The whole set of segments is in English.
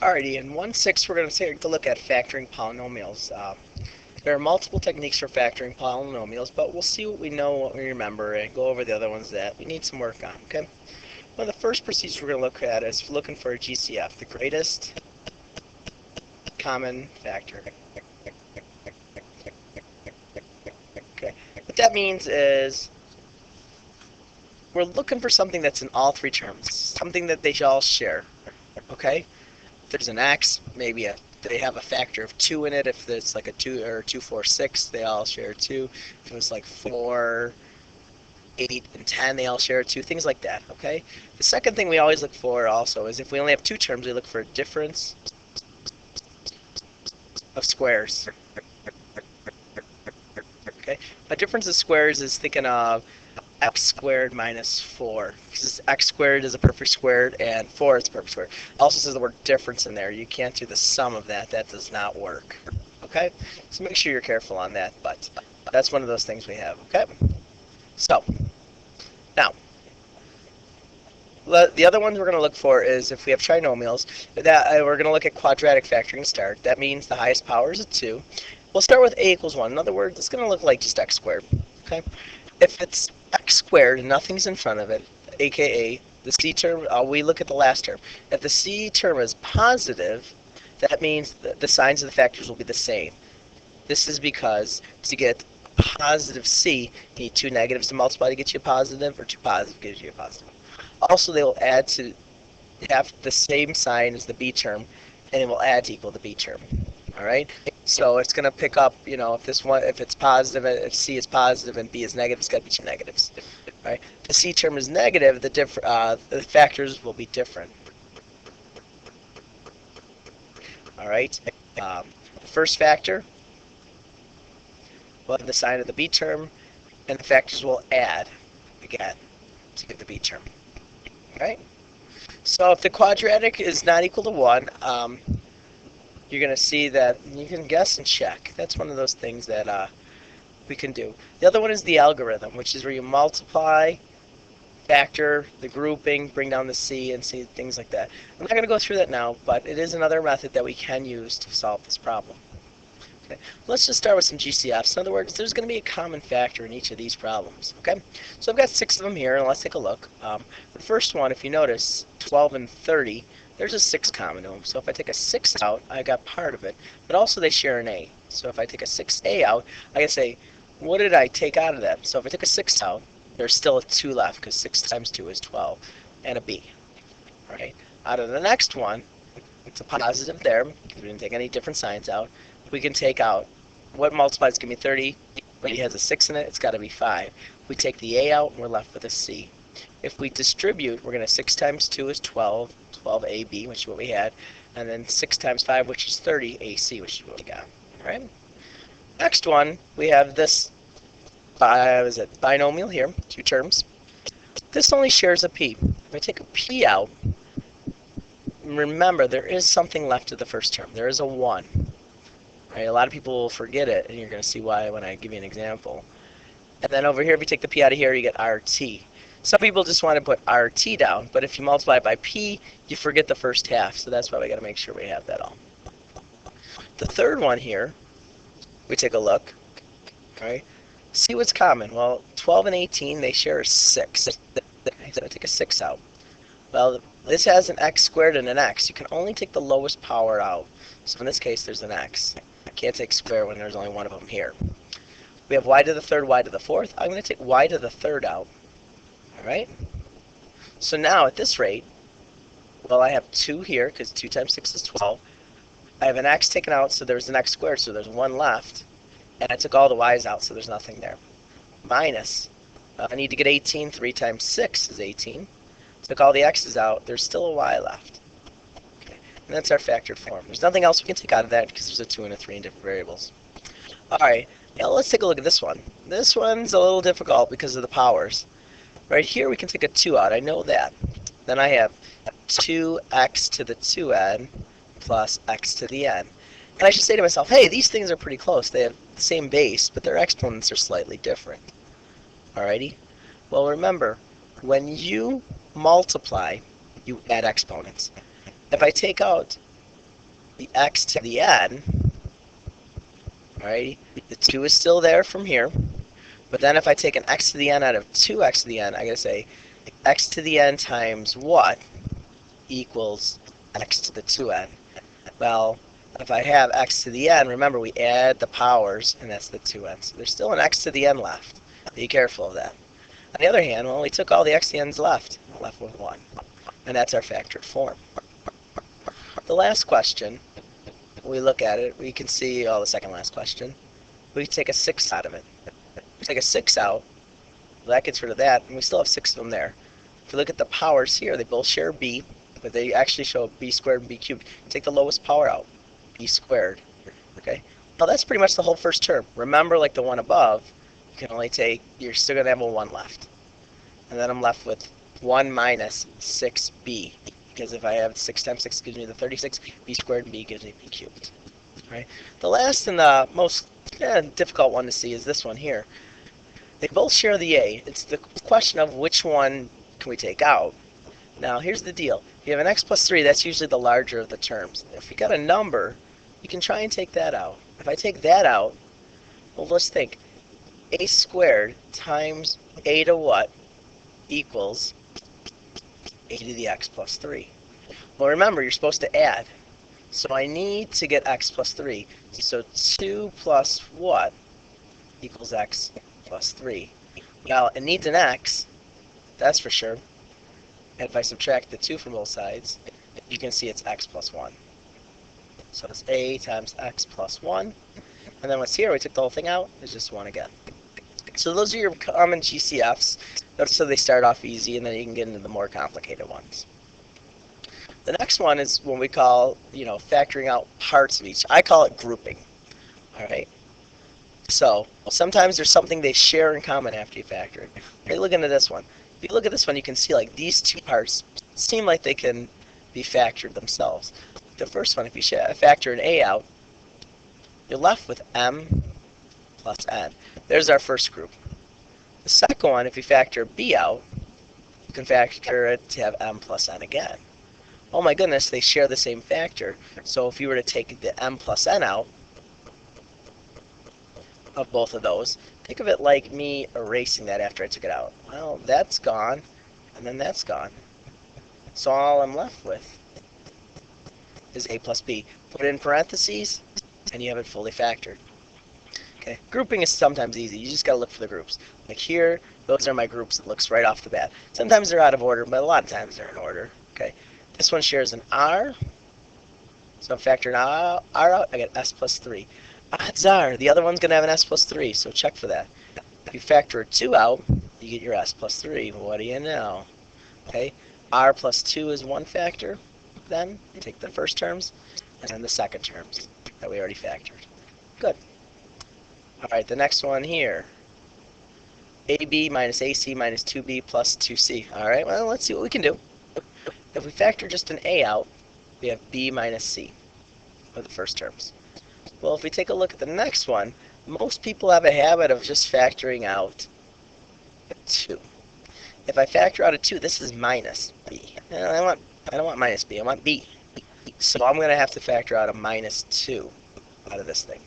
Alrighty, in 1.6 we're going to take a look at factoring polynomials. There are multiple techniques for factoring polynomials, but we'll see what we know, what we remember, and go over the other ones that we need some work on, okay? One of the first procedures we're going to look at is looking for a GCF, the greatest common factor. Okay. What that means is we're looking for something that's in all three terms, something that they all share, okay? If there's an x, maybe they have a factor of 2 in it. If it's like a 2 or 2, 4, 6, they all share 2. If it was like 4, 8, and 10, they all share 2. Things like that, okay? The second thing we always look for also is if we only have two terms, we look for a difference of squares. Okay? A difference of squares is thinking of x squared minus 4, because x squared is a perfect squared and 4 is a perfect squared. Also says the word difference in there. You can't do the sum of that. That does not work. Okay? So make sure you're careful on that, but that's one of those things we have. Okay? So, now, the other ones we're going to look for is if we have trinomials, that we're going to look at quadratic factoring to start. That means the highest power is a 2. We'll start with a equals 1. In other words, it's going to look like just x squared. Okay? If it's x squared and nothing's in front of it, aka the c term, we look at the last term. If the c term is positive, that means the signs of the factors will be the same. This is because to get positive c, you need two negatives to multiply to get you a positive, or two positive gives you a positive. Also, they will add to have the same sign as the b term, and it will add to equal the b term. All right. So it's going to pick up, if it's positive, if c is positive and b is negative, it's got to be two negatives. All right. If the c term is negative, the factors will be different. All right. The first factor will have the sign of the b term, and the factors will add again to get the b term. All right. So if the quadratic is not equal to 1, you're going to see that you can guess and check. That's one of those things that we can do. The other one is the algorithm, which is where you multiply, factor, the grouping, bring down the c, and see things like that. I'm not going to go through that now, but it is another method that we can use to solve this problem. Okay. Let's just start with some GCFs. In other words, there's going to be a common factor in each of these problems. Okay, so I've got 6 of them here, and let's take a look. The first one, if you notice, 12 and 30, there's a 6 common to them. So if I take a 6 out, I got part of it. But also they share an a. So if I take a 6a out, I can say, what did I take out of that? So if I took a 6 out, there's still a 2 left, because 6 times 2 is 12, and a b. All right. Out of the next one, it's a positive there, because we didn't take any different signs out. We can take out what multiplies, give me 30, but it has a 6 in it, it's got to be 5. We take the a out, and we're left with a c. If we distribute, we're going to 6 times 2 is 12, 12ab, which is what we had, and then 6 times 5, which is 30ac, which is what we got. All right. Next one, we have this binomial here, two terms. This only shares a p. If I take a p out, remember there is something left of the first term. There is a 1. Right? A lot of people will forget it, and you're going to see why when I give you an example. And then over here, if you take the p out of here, you get RT. Some people just want to put RT down, but if you multiply it by p, you forget the first half. So that's why we got to make sure we have that all. The third one here, we take a look. Right? See what's common. Well, 12 and 18, they share a 6. So I take a 6 out. Well, this has an x squared and an x. You can only take the lowest power out. So in this case, there's an x. I can't take square when there's only one of them here. We have y to the third, y to the fourth. I'm going to take y to the third out. All right? So now, at this rate, well, I have 2 here, because 2 times 6 is 12. I have an x taken out, so there's an x squared, so there's 1 left. And I took all the y's out, so there's nothing there. Minus, I need to get 18. 3 times 6 is 18. Took all the x's out, there's still a y left. Okay. And that's our factored form. There's nothing else we can take out of that, because there's a 2 and a 3 in different variables. Alright, now let's take a look at this one. This one's a little difficult because of the powers. Right here we can take a 2 out, I know that. Then I have 2x to the 2n plus x to the n. And I should say to myself, hey, these things are pretty close. They have the same base, but their exponents are slightly different. Alrighty? Well, remember, when you multiply, you add exponents. If I take out the x to the n, alrighty, the 2 is still there from here, but then if I take an x to the n out of 2x to the n, I gotta say x to the n times what equals x to the 2n. Well, if I have x to the n, remember we add the powers, and that's the 2n. So there's still an x to the n left. Be careful of that. On the other hand, well, we took all the x to the n's left with 1. And that's our factored form. The last question, we look at it, we can see, the second last question, we take a 6 out of it. We take a 6 out, well, that gets rid of that, and we still have 6 of them there. If you look at the powers here, they both share b, but they actually show b squared and b cubed. Take the lowest power out, b squared. Okay. Now that's pretty much the whole first term. Remember, like the one above, you can only take, you're still going to have a 1 left. And then I'm left with 1 minus 6b, because if I have 6 times 6 gives me the 36, b squared and b gives me b cubed. Right. The last and the most difficult one to see is this one here. They both share the a. It's the question of which one can we take out. Now here's the deal. If you have an x plus 3, that's usually the larger of the terms. If you got a number, you can try and take that out. If I take that out, well, let's think. A squared times a to what equals a to the x plus 3. Well, remember, you're supposed to add. So I need to get x plus 3. So 2 plus what equals x plus 3. Well, it needs an x, that's for sure. And if I subtract the 2 from both sides, you can see it's x plus 1. So it's a times x plus 1. And then what's here, we took the whole thing out, is just 1 again. So those are your common GCFs. Notice how they start off easy, and then you can get into the more complicated ones. The next one is what we call, factoring out parts of each. I call it grouping. All right. So sometimes there's something they share in common after you factor it. Okay, look into this one. If you look at this one, you can see like these two parts seem like they can be factored themselves. The first one, if you factor an a out, you're left with m plus n. There's our first group. The second one, if you factor b out, you can factor it to have m plus n again. Oh my goodness, they share the same factor. So if you were to take the m plus n out of both of those, think of it like me erasing that after I took it out. Well, that's gone, and then that's gone. So all I'm left with is a plus b. Put it in parentheses, and you have it fully factored. Okay, grouping is sometimes easy. You just got to look for the groups. Like here, those are my groups. It looks right off the bat. Sometimes they're out of order, but a lot of times they're in order. Okay, this one shares an r, so I'm factoring r out. I get s plus 3. Odds are the other one's going to have an s plus 3, so check for that. If you factor a 2 out, you get your s plus 3. What do you know? Okay, r plus 2 is one factor. Then you take the first terms, and then the second terms that we already factored. Good. All right, the next one here. AB minus AC minus 2B plus 2C. All right, well, let's see what we can do. If we factor just an A out, we have B minus C for the first terms. Well, if we take a look at the next one, most people have a habit of just factoring out a 2. If I factor out a 2, this is minus B. I don't want minus B, I want B. So I'm going to have to factor out a minus 2 out of this thing.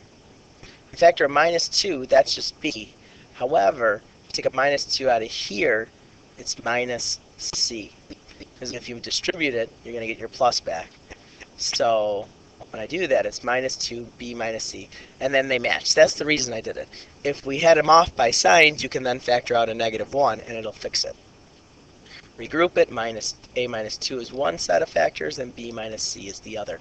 If I factor a minus 2, that's just B. However, if you take a minus 2 out of here, it's minus C. Because if you distribute it, you're going to get your plus back. So when I do that, it's minus 2, B minus C. And then they match. That's the reason I did it. If we had them off by signs, you can then factor out a negative 1, and it'll fix it. Regroup it. Minus A minus 2 is one set of factors, and B minus C is the other.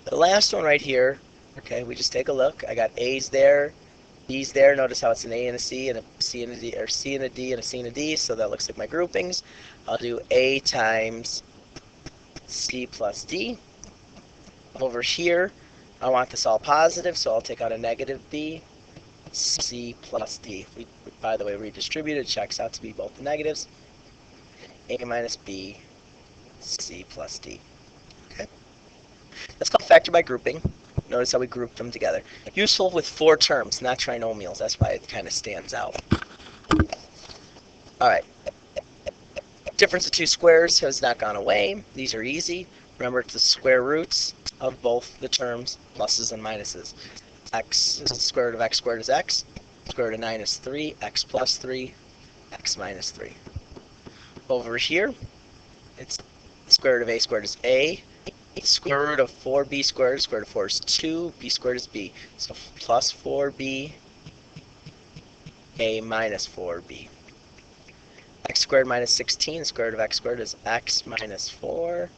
The last one right here, okay, we just take a look. I got A's there, B's there. Notice how it's an A and a C and a C and a D, or C and a D and a C and a D, so that looks like my groupings. I'll do A times C plus D. Over here, I want this all positive, so I'll take out a negative B, C plus D. We, by the way, redistributed, checks out to be both the negatives. A minus B, C plus D. Okay? That's called factor by grouping. Notice how we grouped them together. Useful with 4 terms, not trinomials. That's why it kind of stands out. All right. Difference of 2 squares has not gone away. These are easy. Remember, it's the square roots of both the terms, pluses and minuses. X, the square root of x squared is x. Square root of 9 is 3. X plus 3. X minus 3. Over here, it's square root of a squared is a. Square root of 4b squared, square root of 4 is 2. B squared is b. So plus 4b, a minus 4b. X squared minus 16, square root of x squared is x minus 4.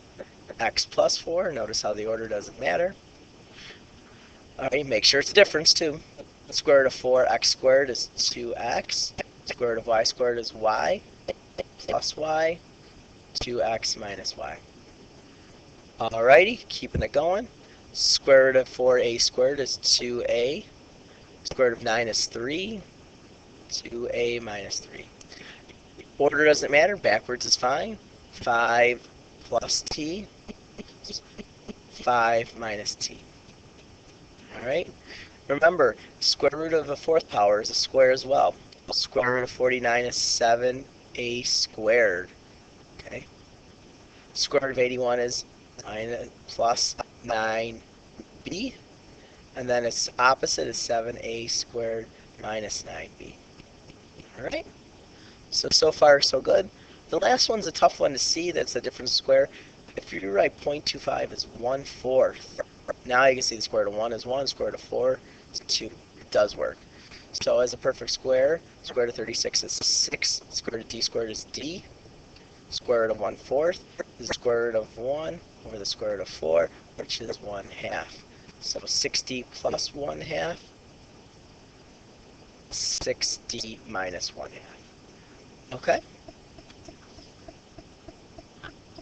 X plus 4, notice how the order doesn't matter. Alright, make sure it's a difference too. The square root of 4x squared is 2x. Square root of y squared is y plus y. 2x minus y. Alrighty, keeping it going. Square root of 4a squared is 2a. Square root of 9 is 3. 2a minus 3. Order doesn't matter, backwards is fine. 5 plus t. 5 minus t. Alright? Remember, square root of a fourth power is a square as well. Square root of 49 is 7a squared. Okay? Square root of 81 is plus 9b. And then its opposite is 7a squared minus 9b. Alright? So far, so good. The last one's a tough one to see. That's a different square. If you write 0.25 as 1/4, now you can see the square root of 1 is 1, square root of 4 is 2. It does work. So as a perfect square root of 36 is 6. Square root of d squared is d. Square root of 1/4 is the square root of 1 over the square root of 4, which is 1/2. So 6d plus 1/2, 6d minus 1/2. Okay?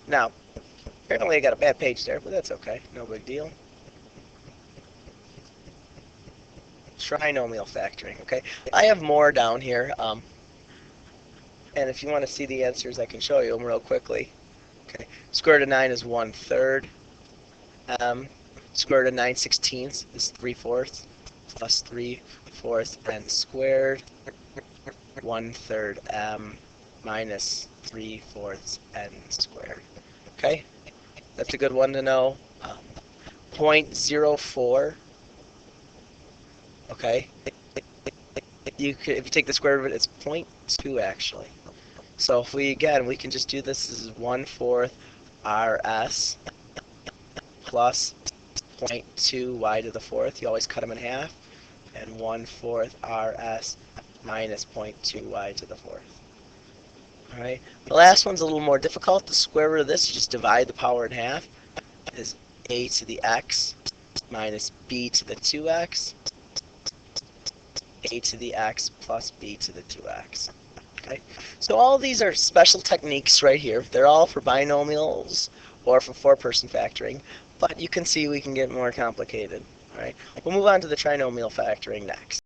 Now, apparently I got a bad page there, but that's okay. No big deal. Trinomial factoring, okay? I have more down here, and if you want to see the answers, I can show you them real quickly. Okay, square root of 9 is 1/3. Square root of 9/16 is 3/4 plus 3/4 n squared. 1/3 m minus 3/4 n squared. Okay, that's a good one to know. 0.04. Okay, if you take the square root of it, it's 0.2 actually. So if we can just do this as 1/4 rs plus 0.2 y to the 4th. You always cut them in half, and 1/4 rs minus 0.2 y to the 4th. Alright, the last one's a little more difficult. The square root of this, you just divide the power in half, is a to the x minus b to the 2x, a to the x plus b to the 2x. Okay, so all these are special techniques right here. They're all for binomials or for four-person factoring, but you can see we can get more complicated. Alright, we'll move on to the trinomial factoring next.